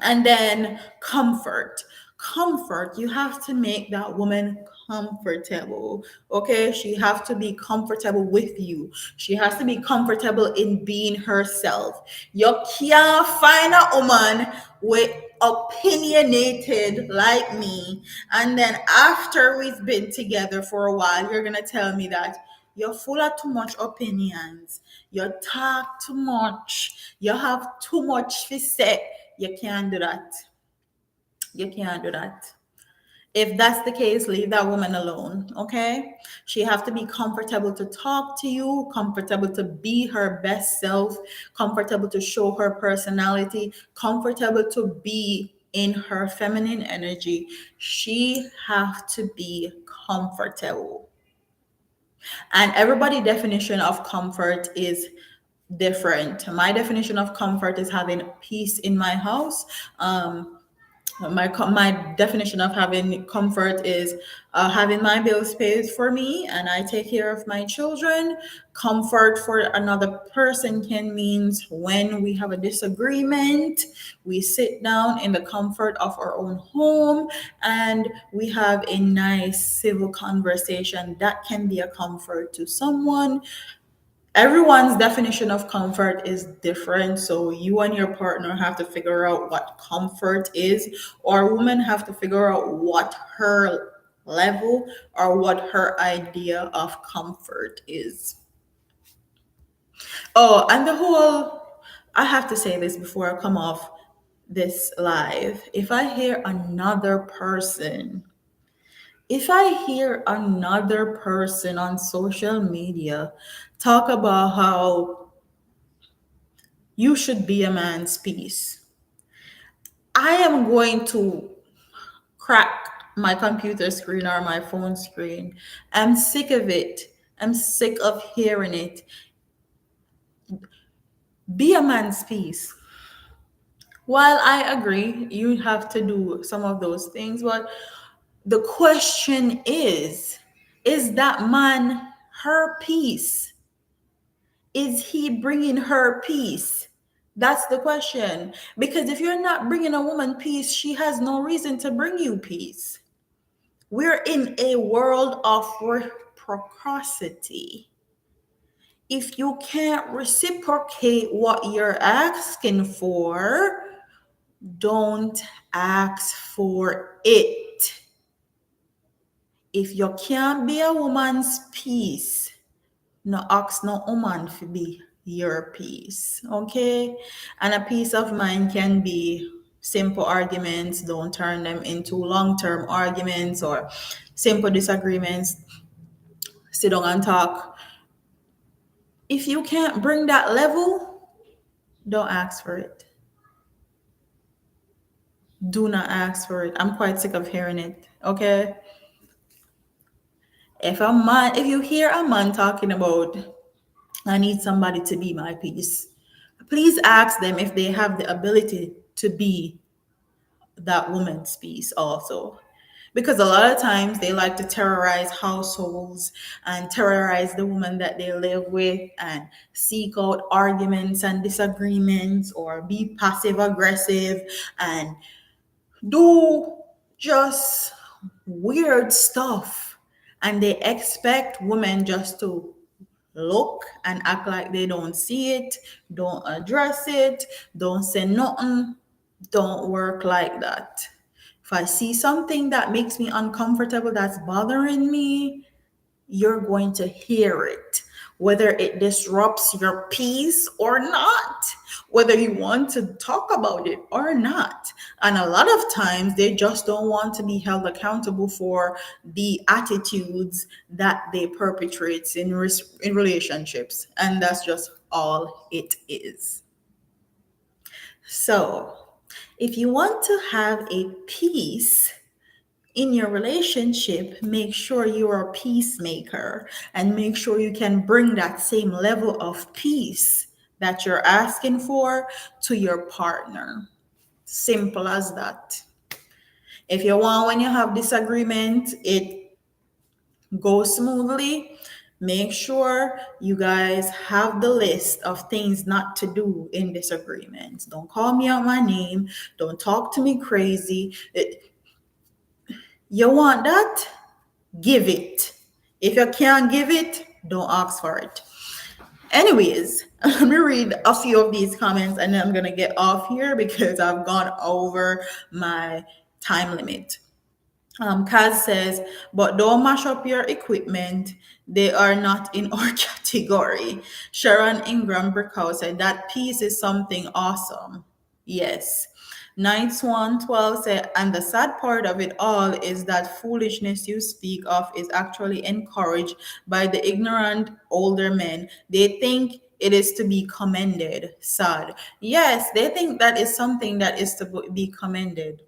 and then comfort, you have to make that woman comfortable. Okay, she have to be comfortable with you. She has to be comfortable in being herself. You can't find a woman with opinionated like me, and then after we've been together for a while, you're gonna tell me that you're full of too much opinions, you talk too much, you have too much to say. You can't do that. You can't do that. If that's the case, leave that woman alone. Okay, she have to be comfortable to talk to you, comfortable to be her best self, comfortable to show her personality, comfortable to be in her feminine energy. She have to be comfortable. And everybody definition of comfort is different. My definition of comfort is having peace in my house. My definition of having comfort is having my bills paid for me and I take care of my children. Comfort for another person can means when we have a disagreement, we sit down in the comfort of our own home and we have a nice civil conversation. That can be a comfort to someone. Everyone's definition of comfort is different, so you and your partner have to figure out what comfort is, or women have to figure out what her level or what her idea of comfort is. Oh, and the whole, I have to say this before I come off this live. If I hear another person on social media talk about how you should be a man's piece, I am going to crack my computer screen or my phone screen. I'm sick of it. I'm sick of hearing it. Be a man's piece. While I agree, you have to do some of those things, but the question is that man her piece? Is he bringing her peace? That's the question. Because if you're not bringing a woman peace, she has no reason to bring you peace. We're in a world of reciprocity. If you can't reciprocate what you're asking for, don't ask for it. If you can't be a woman's peace, no ask no woman to be your peace. Okay, and a peace of mind can be simple arguments. Don't turn them into long-term arguments or simple disagreements. Sit down and talk. If you can't bring that level, don't ask for it. Do not ask for it. I'm quite sick of hearing it. Okay, if you hear a man talking about I need somebody to be my peace, please ask them if they have the ability to be that woman's peace also. Because a lot of times they like to terrorize households and terrorize the woman that they live with and seek out arguments and disagreements or be passive aggressive and do just weird stuff. And they expect women just to look and act like they don't see it, don't address it, don't say nothing, don't work like that. If I see something that makes me uncomfortable, that's bothering me, you're going to hear it, whether it disrupts your peace or not, whether you want to talk about it or not. And a lot of times they just don't want to be held accountable for the attitudes that they perpetrate in relationships. And that's just all it is. So, if you want to have a peace in your relationship, make sure you're a peacemaker and make sure you can bring that same level of peace that you're asking for to your partner. Simple as that. If you want, when you have disagreement, it goes smoothly. Make sure you guys have the list of things not to do in disagreements. Don't call me out my name. Don't talk to me crazy. You want that? Give it. If you can't give it, don't ask for it. Anyways, let me read a few of these comments and then I'm going to get off here because I've gone over my time limit. Kaz says, but don't mash up your equipment. They are not in our category. Sharon Ingram Brickhouse said, that piece is something awesome. Yes. Knights 112 said, and the sad part of it all is that foolishness you speak of is actually encouraged by the ignorant older men. They think it is to be commended. Sad. Yes, they think that is something that is to be commended.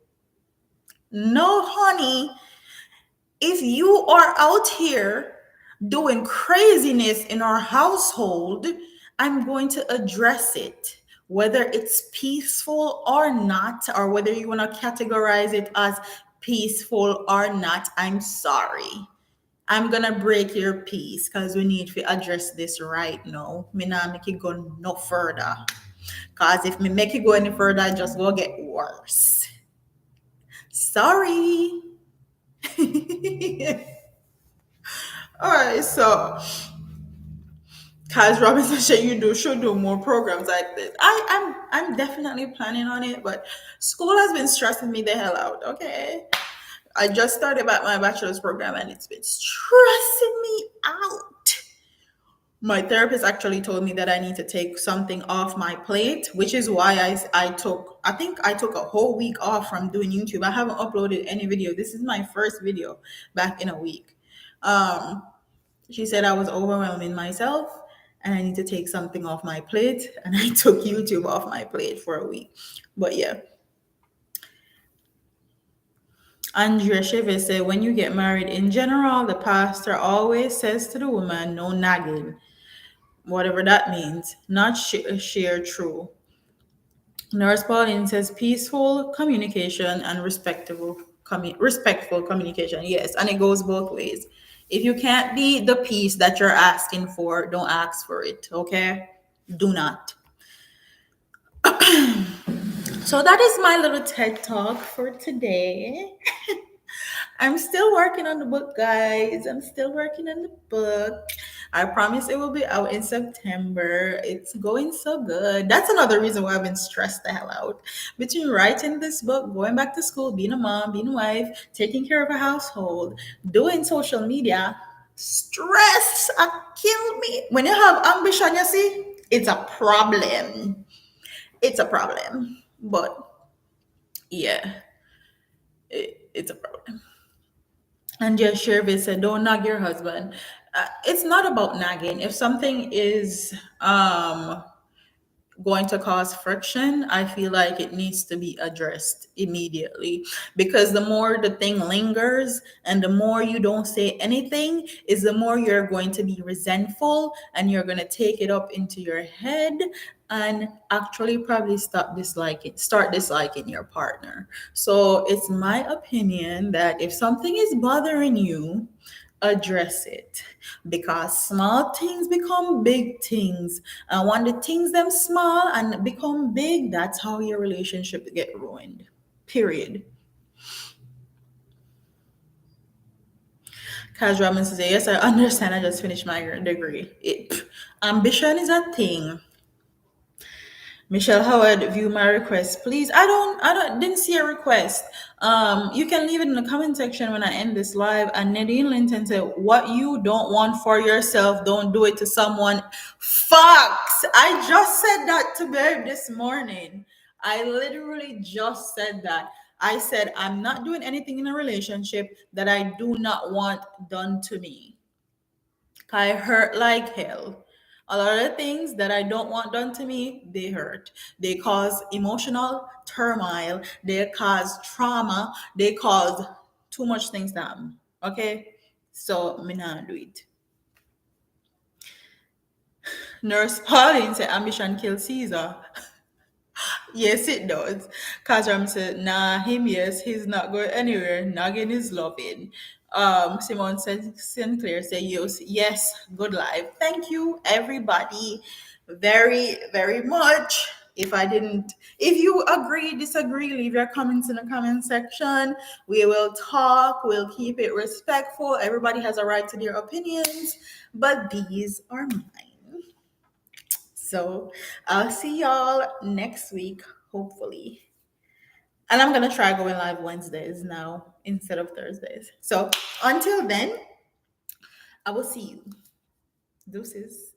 No, honey, if you are out here doing craziness in our household, I'm going to address it, whether it's peaceful or not, or whether you want to categorize it as peaceful or not. I'm sorry. I'm gonna break your peace because we need to address this right now. Me not make it go no further. Cause if me make it go any further, it just go get worse. Sorry. All right, so Kaz Robinson said should do more programs like this. I'm definitely planning on it, but school has been stressing me the hell out. Okay, I just started back my bachelor's program and it's been stressing me out. My therapist actually told me that I need to take something off my plate, which is why I think I took a whole week off from doing YouTube. I haven't uploaded any video. This is my first video back in a week. Um, she said I was overwhelming myself and I need to take something off my plate. And I took YouTube off my plate for a week. But yeah. Andrea Chavez said, when you get married in general, the pastor always says to the woman, no nagging, whatever that means, not share true. Nurse Pauline says, peaceful communication and respectful communication. Yes, and it goes both ways. If you can't be the peace that you're asking for, don't ask for it, okay? Do not. So that is my little TED talk for today. I'm still working on the book, guys. I'm still working on the book. I promise it will be out in September. It's going so good. That's another reason why I've been stressed the hell out. Between writing this book, going back to school, being a mom, being a wife, taking care of a household, doing social media, stress kill me. When you have ambition, you see, it's a problem. It's a problem. But yeah, it's a problem. And just Shervis said, don't nag your husband. It's not about nagging. If something is going to cause friction, I feel like it needs to be addressed immediately, because the more the thing lingers and the more you don't say anything, is the more you're going to be resentful and you're going to take it up into your head and actually probably start disliking your partner. So it's my opinion that if something is bothering you, address it, because small things become big things, and when the things them small and become big, that's how your relationship get ruined, period. Kaz Robinson says, yes, I understand, I just finished my degree. Ambition is a thing. Michelle Howard, view my request, please. Didn't see a request. You can leave it in the comment section when I end this live. And Nadine Linton said, what you don't want for yourself, don't do it to someone. Fox! I just said that to Babe this morning. I literally just said that. I said, I'm not doing anything in a relationship that I do not want done to me. I hurt like hell. A lot of the things that I don't want done to me, they hurt. They cause emotional turmoil. They cause trauma. They cause too much things to happen. Okay? So, me not do it. Nurse Pauline said, ambition kill Caesar. Yes, it does. Kazram said, nah, him, yes, he's not going anywhere. Noggin is loving. Simone Sinclair said, yes, yes, good life. Thank you, everybody, very, very much. If you agree, disagree, leave your comments in the comment section. We will talk, we'll keep it respectful. Everybody has a right to their opinions, but these are mine. So I'll see y'all next week, hopefully. And I'm gonna try going live Wednesdays now instead of Thursdays. So until then, I will see you. Deuces.